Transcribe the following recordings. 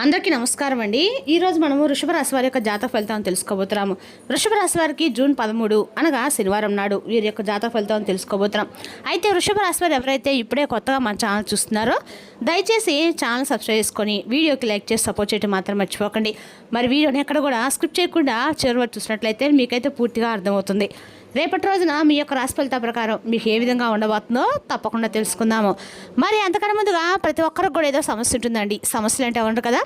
అందరికీ నమస్కారం అండి. ఈరోజు మనము వృషభ రాశి వారి యొక్క జాతక ఫలితాలను తెలుసుకోబోతున్నాము. వృషభ రాశి వారికి జూన్ 13 అనగా శనివారం నాడు వీరి యొక్క జాతక ఫలితాలను తెలుసుకోబోతున్నాం. అయితే వృషభ రాశి వారు ఎవరైతే ఇప్పుడే కొత్తగా మన ఛానల్ చూస్తున్నారో దయచేసి ఛానల్ సబ్స్క్రైబ్ చేసుకొని వీడియోకి లైక్ చేసి సపోర్ట్ చేయడం మాత్రం మర్చిపోకండి. మరి వీడియోని ఎక్కడ కూడా స్క్రిప్ట్ చేయకుండా చివరి వరకు చూసినట్లయితే మీకైతే పూర్తిగా అర్థమవుతుంది. రేపటి రోజున మీ యొక్క రాశి ఫలితాల ప్రకారం మీకు ఏ విధంగా ఉండబోతుందో తప్పకుండా తెలుసుకుందాము. మరి అంతకన్నా ముందుగా ప్రతి ఒక్కరికి కూడా ఏదో సమస్య ఉంటుందండి. సమస్యలు అంటే ఉండరు కదా.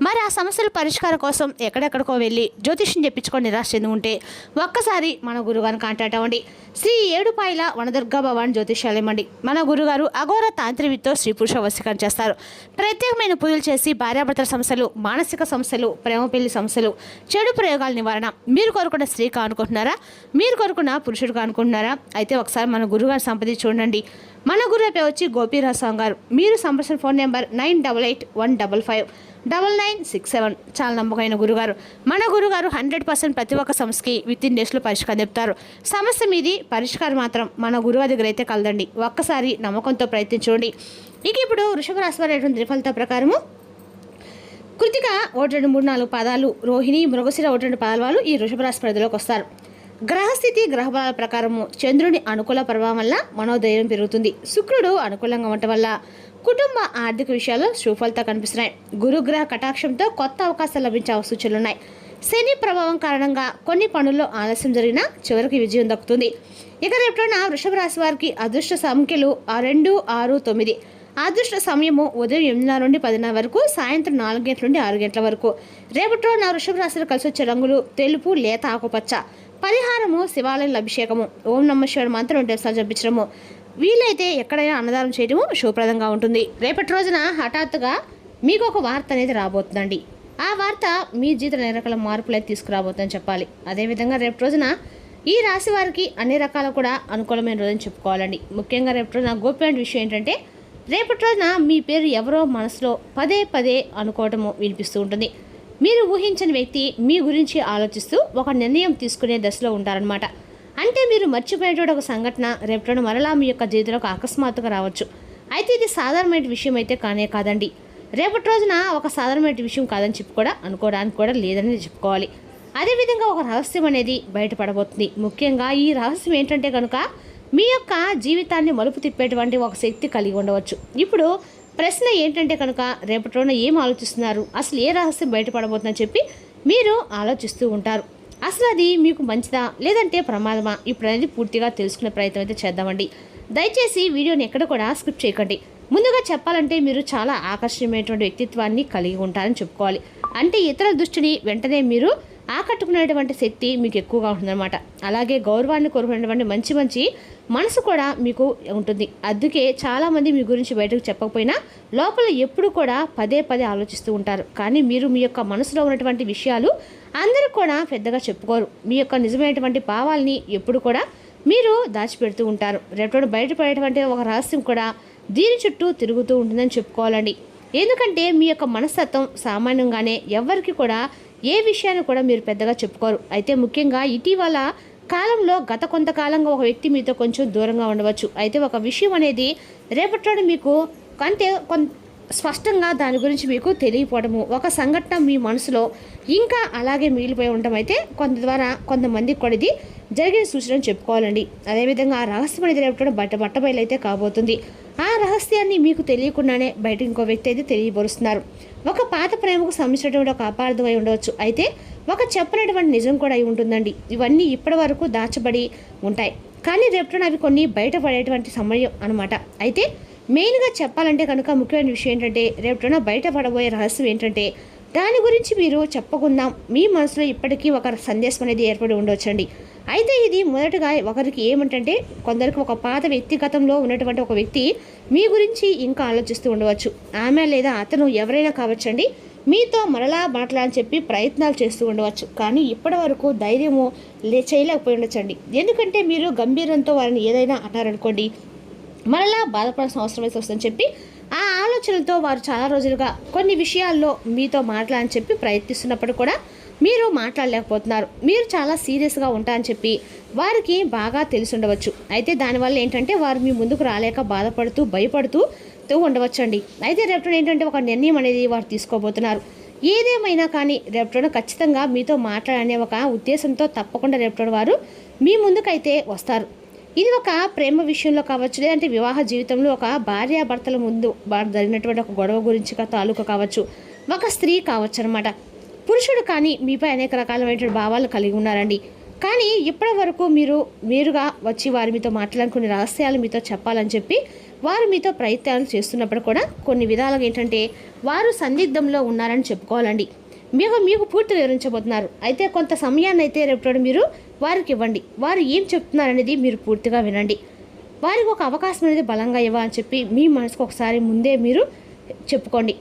మరి ఆ సమస్యల పరిష్కారం కోసం ఎక్కడెక్కడికో వెళ్ళి జ్యోతిష్యం చెప్పించుకొని నిరాశ చెంది ఉంటే ఒక్కసారి మన గురుగారిని కాంటాక్ట్ అవ్వండి. శ్రీ ఏడుపాయల వనదుర్గా భవాని జ్యోతిష్యాలయం అండి. మన గురుగారు అఘోర తాంత్రివితో స్త్రీ పురుష వశీకరణ చేస్తారు. ప్రత్యేకమైన పూజలు చేసి భార్యాభర్తల సమస్యలు, మానసిక సమస్యలు, ప్రేమ పెళ్లి సమస్యలు, చెడు ప్రయోగాల నివారణ, మీరు కోరుకున్న స్త్రీ కానుకుంటున్నారా, మీరు కోరుకున్న పురుషుడు కానుకుంటున్నారా, అయితే ఒకసారి మన గురుగారు సంప్రదించి చూడండి. మన గురువు పేరు వచ్చి గోపీరాజస్వామి గారు. మీరు సంప్రదించిన ఫోన్ నెంబర్ 9881559967. చాలా నమ్మకమైన గురుగారు. మన గురుగారు 100% ప్రతి ఒక్క సమస్యకి విత్ ఇన్ డేస్లో పరిష్కారం చెప్తారు. సమస్య మీది, పరిష్కారం మాత్రం మన గురుగారి దగ్గర అయితే కలదండి. ఒక్కసారి నమ్మకంతో ప్రయత్నించండి. ఇక ఇప్పుడు వృషభ రాశి వారి ఫలితాల ప్రకారము కృతిక 1 2 3 4 పాదాలు, రోహిణి మృగశిర 1 2 పాదాల వాళ్ళు ఈ వృషభ రాశి పరిధిలోకి వస్తారు. గ్రహస్థితి గ్రహబలాల ప్రకారము చంద్రుని అనుకూల ప్రభావం వల్ల మనోధైర్యం పెరుగుతుంది. శుక్రుడు అనుకూలంగా ఉండటం వల్ల కుటుంబ ఆర్థిక విషయాల్లో సుఫలిత కనిపిస్తున్నాయి. గురుగ్రహ కటాక్షంతో కొత్త అవకాశాలు లభించే సూచనలున్నాయి. శని ప్రభావం కారణంగా కొన్ని పనుల్లో ఆలస్యం జరిగినా చివరికి విజయం దక్కుతుంది. ఇక రేపటిన వృషభ రాశి వారికి అదృష్ట సంఖ్యలు 2, 6, 9. అదృష్ట సమయము ఉదయం 8:30 నుండి 10:00 వరకు, సాయంత్రం 4 గంటల నుండి 6 గంటల వరకు. రేపటి రోజున వృషభ రాశిలో కలిసి వచ్చే రంగులు తెలుపు, లేత ఆకుపచ్చ. పరిహారము శివాలయం అభిషేకము, ఓం నమ శివాయ మంత్రం 2 సార్లు జపించడము, వీలైతే ఎక్కడైనా అన్నదానం చేయడము శుభప్రదంగా ఉంటుంది. రేపటి రోజున హఠాత్తుగా మీకు ఒక వార్త అనేది రాబోతుందండి. ఆ వార్త మీ జీవితంలో అన్ని రకాల మార్పులు అయితే తీసుకురాబోతుందని చెప్పాలి. అదేవిధంగా రేపటి రోజున ఈ రాశి వారికి అన్ని రకాల కూడా అనుకూలమైన రోజుని చెప్పుకోవాలండి. ముఖ్యంగా రేపటి రోజున గోప్యమైన విషయం ఏంటంటే రేపటి రోజున మీ పేరు ఎవరో మనసులో పదే పదే అనుకోవటము వినిపిస్తూ ఉంటుంది. మీరు ఊహించని వ్యక్తి మీ గురించి ఆలోచిస్తూ ఒక నిర్ణయం తీసుకునే దశలో ఉంటారనమాట. అంటే మీరు మర్చిపోయేటువంటి ఒక సంఘటన రేపటి మరలా మీ యొక్క జీవితంలో అకస్మాత్తుగా రావచ్చు. అయితే ఇది సాధారణమైన విషయం అయితే కానే కాదండి. రేపటి రోజున ఒక సాధారణమైన విషయం కాదని చెప్పి కూడా అనుకోవడానికి కూడా లేదని చెప్పుకోవాలి. అదేవిధంగా ఒక రహస్యం అనేది బయటపడబోతుంది. ముఖ్యంగా ఈ రహస్యం ఏంటంటే కనుక మీ యొక్క జీవితాన్ని మలుపు తిప్పేటువంటి ఒక శక్తి కలిగి ఉండవచ్చు. ఇప్పుడు ప్రశ్న ఏంటంటే కనుక రేపటి రోజున ఏం ఆలోచిస్తున్నారు, అసలు ఏ రహస్యం బయటపడబోతుందని చెప్పి మీరు ఆలోచిస్తూ ఉంటారు. అసలు అది మీకు మంచిదా లేదంటే ప్రమాదమా, ఇప్పుడు అనేది పూర్తిగా తెలుసుకునే ప్రయత్నం అయితే చేద్దామండి. దయచేసి వీడియోని ఎక్కడ కూడా స్కిప్ చేయకండి. ముందుగా చెప్పాలంటే మీరు చాలా ఆకర్షణీయమైనటువంటి వ్యక్తిత్వాన్ని కలిగి ఉంటారని చెప్పుకోవాలి. అంటే ఇతరుల దృష్టిని వెంటనే మీరు ఆకట్టుకునేటువంటి శక్తి మీకు ఎక్కువగా ఉంటుందన్నమాట. అలాగే గౌరవాన్ని కోరుకునేటువంటి మంచి మంచి మనసు కూడా మీకు ఉంటుంది. అందుకే చాలామంది మీ గురించి బయటకు చెప్పకపోయినా లోపల ఎప్పుడు కూడా పదే పదే ఆలోచిస్తూ ఉంటారు. కానీ మీరు మీ యొక్క మనసులో ఉన్నటువంటి విషయాలు అందరూ కూడా పెద్దగా చెప్పుకోరు. మీ యొక్క నిజమైనటువంటి భావాల్ని ఎప్పుడు కూడా మీరు దాచిపెడుతూ ఉంటారు. రేపటి బయటపడేటువంటి ఒక రహస్యం కూడా దీని చుట్టూ తిరుగుతూ ఉంటుందని చెప్పుకోవాలండి. ఎందుకంటే మీ యొక్క మనస్తత్వం సామాన్యంగానే ఎవరికి కూడా ఏ విషయాన్ని కూడా మీరు పెద్దగా చెప్పుకోరు. అయితే ముఖ్యంగా ఇటీవల కాలంలో గత కొంతకాలంగా ఒక వ్యక్తి మీతో కొంచెం దూరంగా ఉండవచ్చు. అయితే ఒక విషయం అనేది రేపటి మీకు అంటే స్పష్టంగా దాని గురించి మీకు తెలియకపోవడము, ఒక సంఘటన మీ మనసులో ఇంకా అలాగే మిగిలిపోయి ఉండటం అయితే కొంతమందికి కూడా ఇది జరిగిన సూచన చెప్పుకోవాలండి. అదేవిధంగా ఆ రహస్యం అనేది రేపటి బట్టబయలైతే కాబోతుంది. ఆ రహస్యాన్ని మీకు తెలియకుండానే బయట ఇంకో వ్యక్తి అయితే తెలియబరుస్తున్నారు. ఒక పాత ప్రేమకు సంబంధించినటువంటి ఒక అపార్థం అయి ఉండవచ్చు. అయితే ఒక చెప్పినటువంటి నిజం కూడా అయి ఉంటుందండి. ఇవన్నీ ఇప్పటి వరకు దాచబడి ఉంటాయి, కానీ రేపటి అవి కొన్ని బయటపడేటువంటి సమయం అనమాట. అయితే మెయిన్గా చెప్పాలంటే కనుక ముఖ్యమైన విషయం ఏంటంటే రేపటిన బయటపడబోయే రహస్యం ఏంటంటే దాని గురించి మీరు చెప్పకుండా మీ మనసులో ఇప్పటికీ ఒక సందేశం అనేది ఏర్పడి ఉండవచ్చండి. అయితే ఇది మొదటగా ఒకరికి ఏమిటంటే కొందరికి ఒక పాత వ్యక్తిగతంలో ఉన్నటువంటి ఒక వ్యక్తి మీ గురించి ఇంకా ఆలోచిస్తూ ఉండవచ్చు. ఆమె లేదా అతను ఎవరైనా కావచ్చండి, మీతో మరలా మాట్లాడని చెప్పి ప్రయత్నాలు చేస్తూ ఉండవచ్చు. కానీ ఇప్పటి వరకు ధైర్యము చేయలేకపోయి ఉండొచ్చండి. ఎందుకంటే మీరు గంభీరంతో వారిని ఏదైనా అన్నారనుకోండి మరలా బాధపడాల్సిన అవసరం అయితే వస్తుందని చెప్పి ఆ ఆలోచనలతో వారు చాలా రోజులుగా కొన్ని విషయాల్లో మీతో మాట్లాడని చెప్పి ప్రయత్నిస్తున్నప్పుడు కూడా మీరు మాట్లాడలేకపోతున్నారు. మీరు చాలా సీరియస్గా ఉంటారని చెప్పి వారికి బాగా తెలిసి ఉండవచ్చు. అయితే దానివల్ల ఏంటంటే వారు మీ ముందుకు రాలేక బాధపడుతూ భయపడుతూ చెప్తూ ఉండవచ్చండి. అయితే రేపటి ఏంటంటే ఒక నిర్ణయం అనేది వారు తీసుకోబోతున్నారు. ఏదేమైనా కానీ రేపటి ఖచ్చితంగా మీతో మాట్లాడనే ఒక ఉద్దేశంతో తప్పకుండా రేపటి వారు మీ ముందుకైతే వస్తారు. ఇది ఒక ప్రేమ విషయంలో కావచ్చు, లేదంటే వివాహ జీవితంలో ఒక భార్యాభర్తల ముందు జరిగినటువంటి ఒక గొడవ గురించి తాలూకా కావచ్చు, ఒక స్త్రీ కావచ్చు అనమాట. పురుషుడు కానీ మీపై అనేక రకాలైన భావాలు కలిగి ఉన్నారండి. కానీ ఇప్పటి వరకు మీరుగా వచ్చి వారి మీతో మాట్లాడిన కొన్ని రహస్యాలు మీతో చెప్పాలని చెప్పి వారు మీతో ప్రయత్నాలు చేస్తున్నప్పుడు కూడా కొన్ని విధాలుగా ఏంటంటే వారు సందిగ్ధంలో ఉన్నారని చెప్పుకోవాలండి. మీకు పూర్తిగా వివరించబోతున్నారు. అయితే కొంత సమయాన్ని అయితే రేపు మీరు వారికి ఇవ్వండి. వారు ఏం చెప్తున్నారనేది మీరు పూర్తిగా వినండి. వారికి ఒక అవకాశం అనేది బలంగా ఇవ్వాలని చెప్పి మీ మనసుకు ఒకసారి ముందే మీరు చెప్పుకోండి.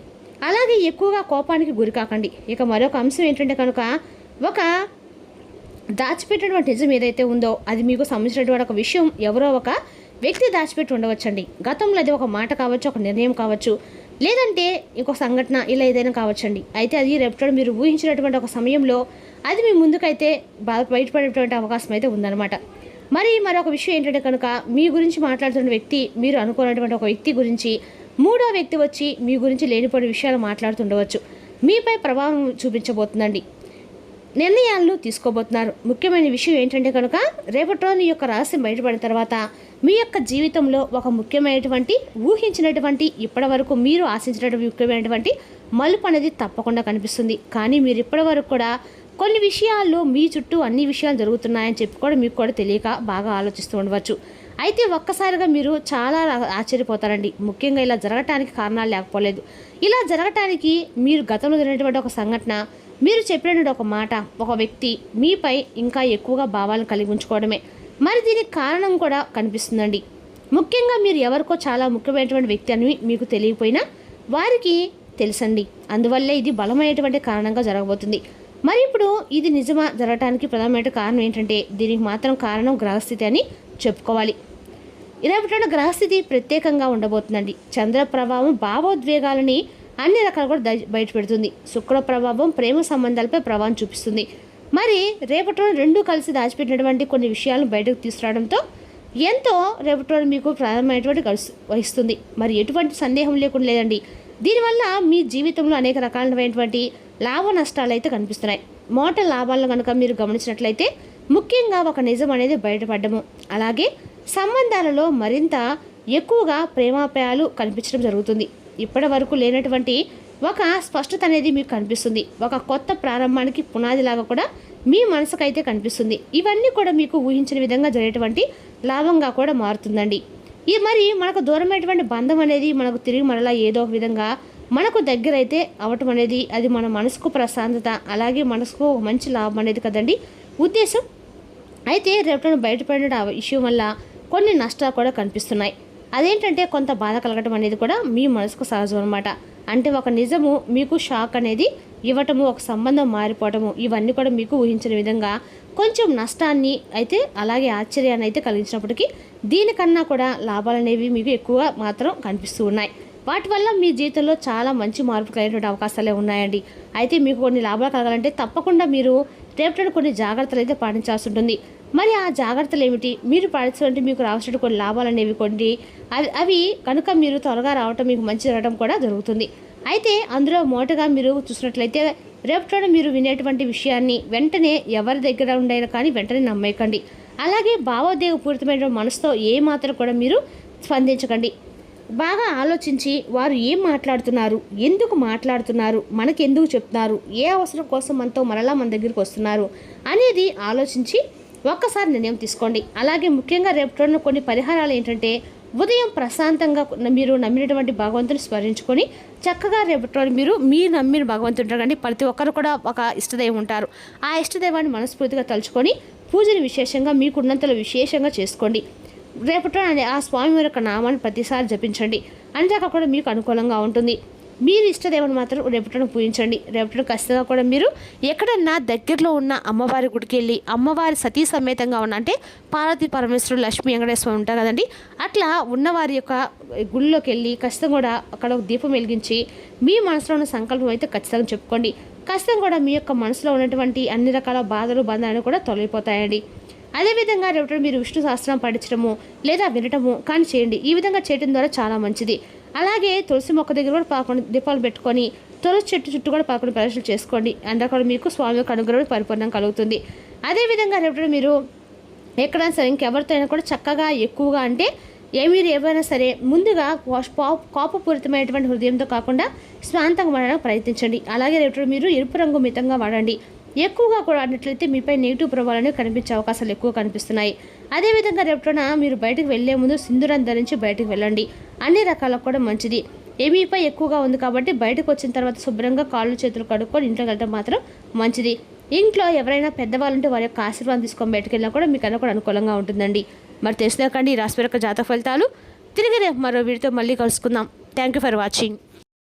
అలాగే ఎక్కువగా కోపానికి గురి కాకండి. ఇక మరొక అంశం ఏంటంటే కనుక ఒక దాచిపెట్టినటువంటి నిజం ఏదైతే ఉందో అది మీకు సంబంధించినటువంటి ఒక విషయం ఎవరో ఒక వ్యక్తి దాచిపెట్టి ఉండవచ్చండి. గతంలో అది ఒక మాట కావచ్చు, ఒక నిర్ణయం కావచ్చు, లేదంటే ఇంకొక సంఘటన ఇలా ఏదైనా కావచ్చండి. అయితే అది రేపు మీరు ఊహించినటువంటి ఒక సమయంలో అది మీ ముందుకైతే బయటపడేటువంటి అవకాశం అయితే ఉందన్నమాట. మరొక విషయం ఏంటంటే కనుక మీ గురించి మాట్లాడుతున్న వ్యక్తి, మీరు అనుకున్నటువంటి ఒక వ్యక్తి గురించి మూడో వ్యక్తి వచ్చి మీ గురించి లేనిపోయిన విషయాలు మాట్లాడుతుండవచ్చు. మీపై ప్రభావం చూపించబోతుందండి. నిర్ణయాలను తీసుకోబోతున్నారు. ముఖ్యమైన విషయం ఏంటంటే కనుక రేపటి రోజు ఈ యొక్క రహస్యం బయటపడిన తర్వాత మీ యొక్క జీవితంలో ఒక ముఖ్యమైనటువంటి ఊహించినటువంటి ఇప్పటి వరకు మీరు ఆశించినటువంటి ముఖ్యమైనటువంటి మలుపు అనేది తప్పకుండా కనిపిస్తుంది. కానీ మీరు ఇప్పటి వరకు కూడా కొన్ని విషయాల్లో మీ చుట్టూ అన్ని విషయాలు జరుగుతున్నాయని చెప్పి కూడా మీకు కూడా తెలియక బాగా ఆలోచిస్తూ ఉండవచ్చు. అయితే ఒక్కసారిగా మీరు చాలా ఆశ్చర్యపోతారండి. ముఖ్యంగా ఇలా జరగటానికి కారణాలు లేకపోలేదు. ఇలా జరగటానికి మీరు గతంలో జరిగినటువంటి ఒక సంఘటన, మీరు చెప్పినటువంటి ఒక మాట, ఒక వ్యక్తి మీపై ఇంకా ఎక్కువగా భావాలను కలిగి ఉంచుకోవడమే. దీనికి కారణం కూడా కనిపిస్తుందండి. ముఖ్యంగా మీరు ఎవరికో చాలా ముఖ్యమైనటువంటి వ్యక్తి అని మీకు తెలియకపోయినా వారికి తెలుసండి. అందువల్లే ఇది బలమైనటువంటి కారణంగా జరగబోతుంది. ఇప్పుడు ఇది నిజమా జరగటానికి ప్రధానమైన కారణం ఏంటంటే దీనికి మాత్రం కారణం గ్రహస్థితి అని చెప్పుకోవాలి. రేపటి గ్రహస్థితి ప్రత్యేకంగా ఉండబోతుందండి. చంద్ర ప్రభావం భావోద్వేగాలని అన్ని రకాలు కూడా బయటపెడుతుంది. శుక్ర ప్రభావం ప్రేమ సంబంధాలపై ప్రభావం చూపిస్తుంది. రేపటి రోజు రెండూ కలిసి దాచిపెట్టినటువంటి కొన్ని విషయాలను బయటకు తీసుకురావడంతో ఎంతో రేపటి రోజు మీకు ప్రారంభమైనటువంటి వహిస్తుంది. ఎటువంటి సందేహం లేకుండా లేదండి. దీనివల్ల మీ జీవితంలో అనేక రకాలైనటువంటి లాభ నష్టాలు అయితే కనిపిస్తున్నాయి. మోట లాభాలను కనుక మీరు గమనించినట్లయితే ముఖ్యంగా ఒక నిజం అనేది బయటపడము, అలాగే సంబంధాలలో మరింత ఎక్కువగా ప్రేమాప్యాయాలు కనిపించడం జరుగుతుంది. ఇప్పటి వరకు లేనటువంటి ఒక స్పష్టత అనేది మీకు కనిపిస్తుంది. ఒక కొత్త ప్రారంభానికి పునాదిలాగా కూడా మీ మనసుకైతే కనిపిస్తుంది. ఇవన్నీ కూడా మీకు ఊహించిన విధంగా జరిగేటువంటి లాభంగా కూడా మారుతుందండి. మనకు దూరమైనటువంటి బంధం అనేది మనకు తిరిగి మరలా ఏదో ఒక విధంగా మనకు దగ్గర అయితే అవటం అనేది అది మన మనసుకు ప్రశాంతత, అలాగే మనసుకు మంచి లాభం అనేది కదండి ఉద్దేశం. అయితే రేపటి బయటపడిన విషయం వల్ల కొన్ని నష్టాలు కూడా కనిపిస్తున్నాయి. అదేంటంటే కొంత బాధ కలగటం అనేది కూడా మీ మనసుకు సహజం అనమాట. అంటే ఒక నిజము మీకు షాక్ అనేది ఇవ్వటము, ఒక సంబంధం మారిపోవటము, ఇవన్నీ కూడా మీకు ఊహించిన విధంగా కొంచెం నష్టాన్ని అయితే అలాగే ఆశ్చర్యాన్ని అయితే కలిగించినప్పటికీ దీనికన్నా కూడా లాభాలు అనేవి మీకు ఎక్కువ మాత్రం కనిపిస్తూ ఉన్నాయి. వాటి వల్ల మీ జీవితంలో చాలా మంచి మార్పు కలిగేటువంటి అవకాశాలే ఉన్నాయండి. అయితే మీకు కొన్ని లాభాలు కలగాలంటే తప్పకుండా మీరు రేపటి కొన్ని జాగ్రత్తలు అయితే పాటించాల్సి ఉంటుంది. ఆ జాగ్రత్తలు ఏమిటి, మీరు పాటించాలంటే మీకు రావాల్సిన కొన్ని లాభాలు అనేవి కొన్ని అవి కనుక మీరు త్వరగా రావటం, మీకు మంచి జరగడం కూడా జరుగుతుంది. అయితే అందులో మొదటగా మీరు చూసినట్లయితే రేపటి మీరు వినేటువంటి విషయాన్ని వెంటనే ఎవరి దగ్గర ఉండైనా కానీ వెంటనే నమ్మేయకండి. అలాగే భావోద్వేగపూరితమైన మనసుతో ఏమాత్రం కూడా మీరు స్పందించకండి. బాగా ఆలోచించి వారు ఏం మాట్లాడుతున్నారు, ఎందుకు మాట్లాడుతున్నారు, మనకెందుకు చెప్తున్నారు, ఏ అవసరం కోసం మనతో మరలా మన దగ్గరికి వస్తున్నారు అనేది ఆలోచించి ఒక్కసారి నిర్ణయం తీసుకోండి. అలాగే ముఖ్యంగా రేపటి కొన్ని పరిహారాలు ఏంటంటే ఉదయం ప్రశాంతంగా మీరు నమ్మినటువంటి భగవంతుని స్మరించుకొని చక్కగా రేపటి మీరు నమ్మిన భగవంతుడు కానీ ప్రతి ఒక్కరు కూడా ఒక ఇష్టదైవం ఉంటారు. ఆ ఇష్టదైవాన్ని మనస్ఫూర్తిగా తలుచుకొని పూజను విశేషంగా మీకున్నంతలో విశేషంగా చేసుకోండి. రేపటి ఆ స్వామి యొక్క నామాన్ని ప్రతిసారి జపించండి. అంతేకా కూడా మీకు అనుకూలంగా ఉంటుంది. మీరు ఇష్టదేవుని మాత్రం రేపటిని పూజించండి. రేపటిని ఖచ్చితంగా కూడా మీరు ఎక్కడన్నా దగ్గరలో ఉన్న అమ్మవారి గుడికి వెళ్ళి అమ్మవారి సతీ సమేతంగా ఉన్న అంటే పార్వతీ పరమేశ్వరుడు, లక్ష్మీ వెంకటేశ్వరం ఉంటారు కదండి, అట్లా ఉన్నవారి యొక్క గుడిలోకి వెళ్ళి ఖచ్చితంగా కూడా అక్కడ ఒక దీపం వెలిగించి మీ మనసులో ఉన్న సంకల్పం అయితే ఖచ్చితంగా చెప్పుకోండి. ఖచ్చితంగా కూడా మీ యొక్క మనసులో ఉన్నటువంటి అన్ని రకాల బాధలు బంధాలు కూడా తొలగిపోతాయండి. అదేవిధంగా రేపటి మీరు విష్ణు సహస్రం పఠించడము లేదా వినటము కానీ చేయండి. ఈ విధంగా చేయడం ద్వారా చాలా మంచిది. అలాగే తులసి మొక్క దగ్గర కూడా 11 దీపాలు పెట్టుకొని తులసి చెట్టు చుట్టూ కూడా 11 ప్రదక్షిణలు చేసుకోండి. అందులో మీకు స్వామి యొక్క అనుగ్రహం పరిపూర్ణం కలుగుతుంది. అదేవిధంగా రేపు మీరు ఎక్కడైనా సరే ఇంకెవరితో అయినా కూడా చక్కగా ఎక్కువగా అంటే మీరు ఏమైనా సరే ముందుగా కోపపూరితమైనటువంటి హృదయంతో కాకుండా శాంతంగా వాడడానికి ప్రయత్నించండి. అలాగే రేపు మీరు ఎరుపు రంగు మితంగా వాడండి. ఎక్కువగా కూడా ఆడినట్లయితే మీపై నెగిటివ్ ప్రభావాలు కనిపించే అవకాశాలు ఎక్కువ కనిపిస్తున్నాయి. అదేవిధంగా రేపున మీరు బయటకు వెళ్లే ముందు సింధూరం ధరించి బయటకు వెళ్ళండి. అన్ని రకాలకు కూడా మంచిది. మీపై ఎక్కువగా ఉంది కాబట్టి బయటకు వచ్చిన తర్వాత శుభ్రంగా కాళ్ళు చేతులు కడుక్కొని ఇంట్లోకి వెళ్ళడం మాత్రం మంచిది. ఇంట్లో ఎవరైనా పెద్దవాళ్ళు ఉంటే వారి యొక్క ఆశీర్వాదం తీసుకొని బయటకు వెళ్ళినా కూడా మీకు కూడా అనుకూలంగా ఉంటుందండి. మరి తెలిసినాకండి ఈ రాశి యొక్క జాతక ఫలితాలు. తిరిగి రేపు మరో వీడితో మళ్ళీ కలుసుకుందాం. Thank you for watching.